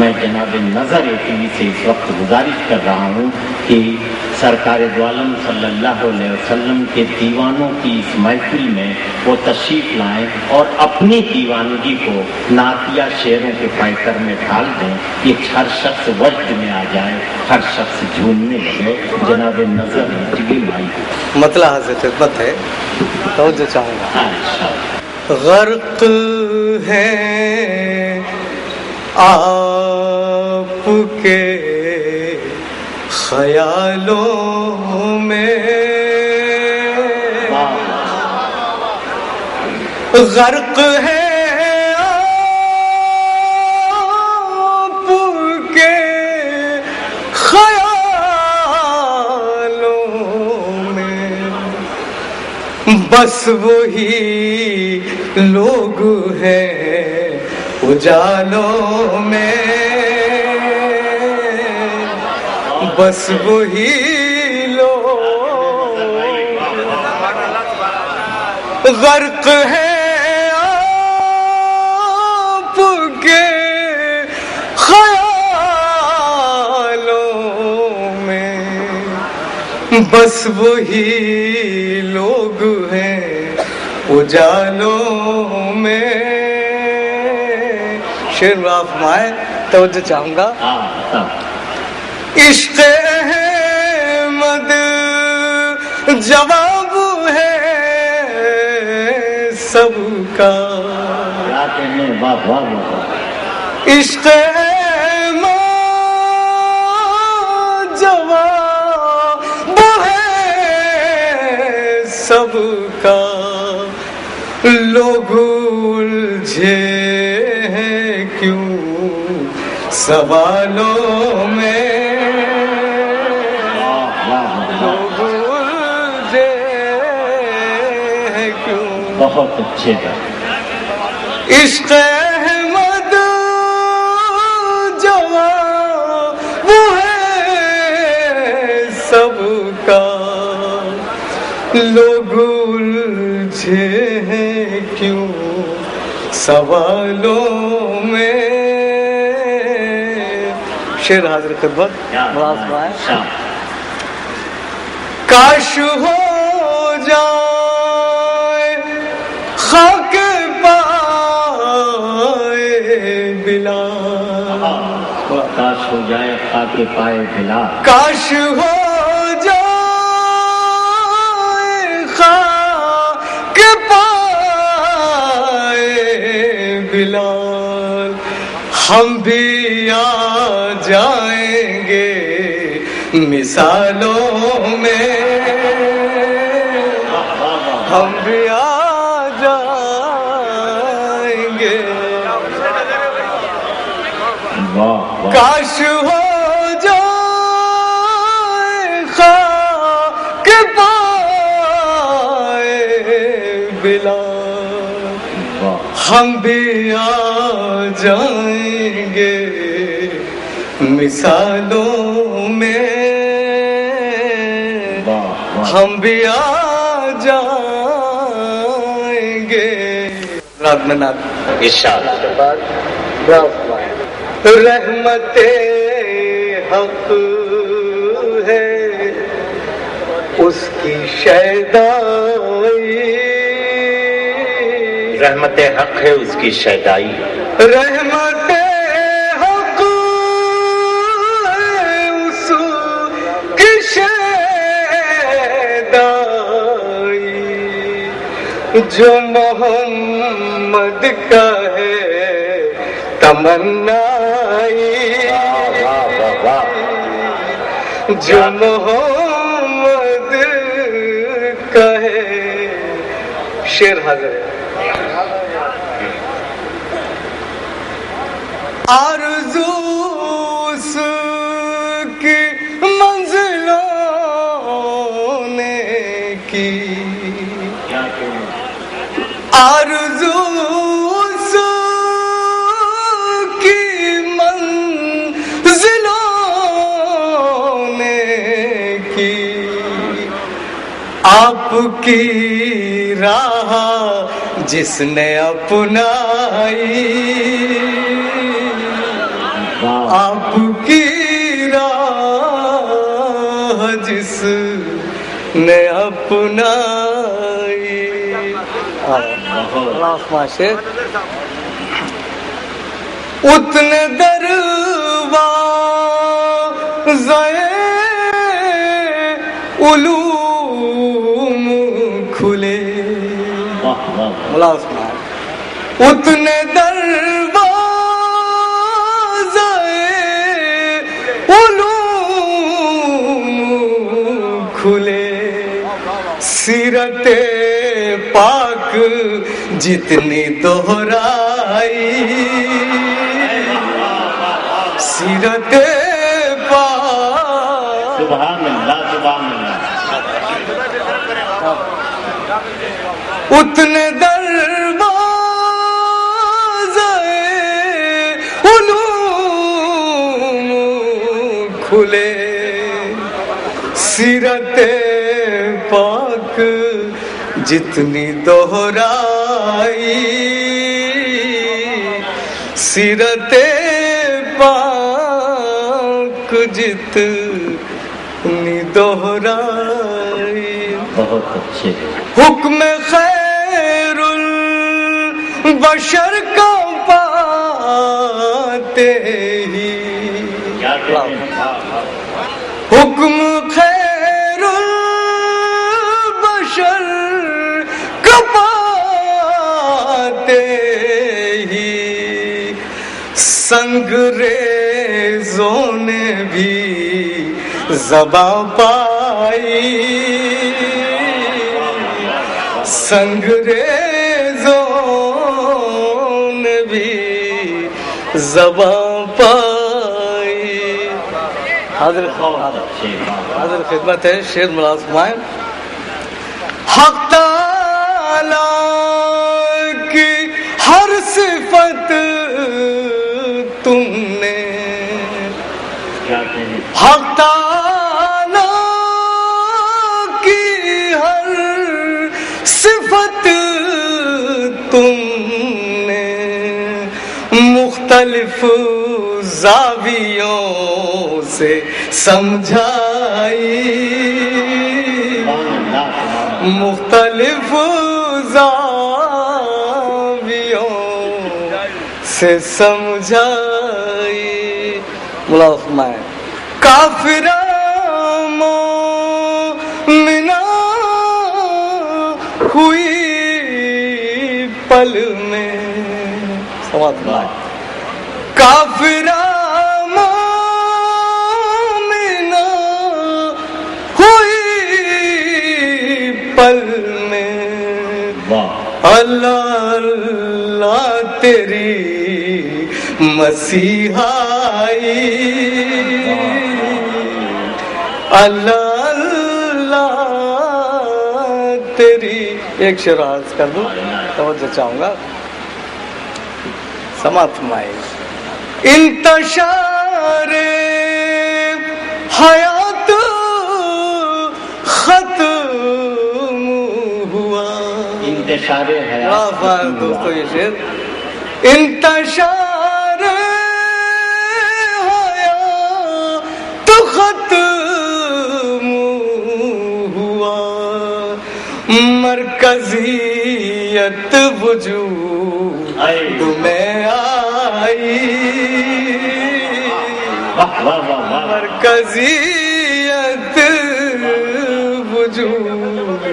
میں جناب نظر ٹی وی سے اس وقت گزارش کر رہا ہوں کہ سرکار دو عالم صلی اللہ علیہ وسلم کے دیوانوں کی اس محفل میں وہ تشریف لائیں اور اپنی دیوانگی کو نعتیہ شعروں کے پیکر میں ڈال دیں کہ ہر شخص وجد میں آ جائے، ہر شخص جھومنے لگے۔ جناب نظر ٹی وی مائی مطلع حاضر خدمت ہے، توجہ چاہوں گا۔ غرق ہے آپ کے خیالوں میں، غرق ہے آپ کے خیالوں میں، بس وہی لوگ ہیں اجالوں میں، بس وہی لوگ، غرق ہے آپ کے خیالوں میں، بس وہی لوگ ہیں اجالوں میں۔ شعر میں آپ فرمائیں، توجہ چاہوں گا۔ عشق احمد جواب ہے سب کا، عشق احمد جواب ہے سب کا، لوگ الجھے ہیں کیوں سوالوں میں، لوگ الجھے ہیں کیوں، بہت اچھے تھا۔ عشق احمد جواب ہے سب کا، لوگ الجھے ہیں کیوں سوالوں میں۔ شعر حاضر خدمت، کاش ہو جائے خاک پائے بلال، کاش ہو جائے خاک پائے بلال، کاش ہو جائے خاک پائے بلال، ہم بھی آ جائیں گے مثالوں میں، ہم بھی آ جائیں گے، کاش ہو جائے خاک پائے بلال، ہم بھی آ جائیں گے مثالوں میں، ہم بھی آ جائیں گے۔ رات میں نات رحمت حق ہے اس کی شیدائی، رحمت حق ہے اس کی شیدائی، رحمت حق ہے اس کی شیدائی، جو محمد کا ہے تمنائی، جو محمد کا ہے۔ شعر حاضر ہے۔ آرزو اس کی منزلوں نے کی، آرزو اس کی منزلوں نے کی، آپ کی راہ جس نے اپنائی، آپ کی راہ جس نے اپنائی. اتنے دروازے علوم کھلے. اتنے دروازے علوم کھلے. سیرت پاک جتنی دہرائی, سیرت پاک. سبحان اللہ سبحان اللہ. اتنے دروازے علوم کھلے. سیرت پاک جتنی دہرائی, سیرت پاک جتنی دہرائی. بہت اچھے. حکم خیر البشر کا پاتے ہی, حکم خیر البشر کا پاتے ہی, سنگریزوں نے بھی زباں پائی. سنگریزوں نے بھی زباں پائی. حاضر خدمت ہے شعر ملازمائیں. حق تعالیٰ کی ہر صفت تم نے, حق تعالیٰ کی ہر صفت تم نے مختلف زاویوں سے سمجھائی, مختلف زاویوں سے سمجھائی. ملازم ہے کافرہ مومنہ ہوئی پل میں, کافرہ مومنہ ہوئی پل میں. اللہ اللہ تیری مسیحائی, اللہ اللہ تیری. ایک شعر عرض کر دوں, توجہ چاہوں گا, سماعت فرمائے. انتشار حیات ختم ہوا. انتشار حیات. دوستو یہ شعر, انتشار حیات ختم ہوا. مرکزیت وجود میں آئی, مرکزیت وجود.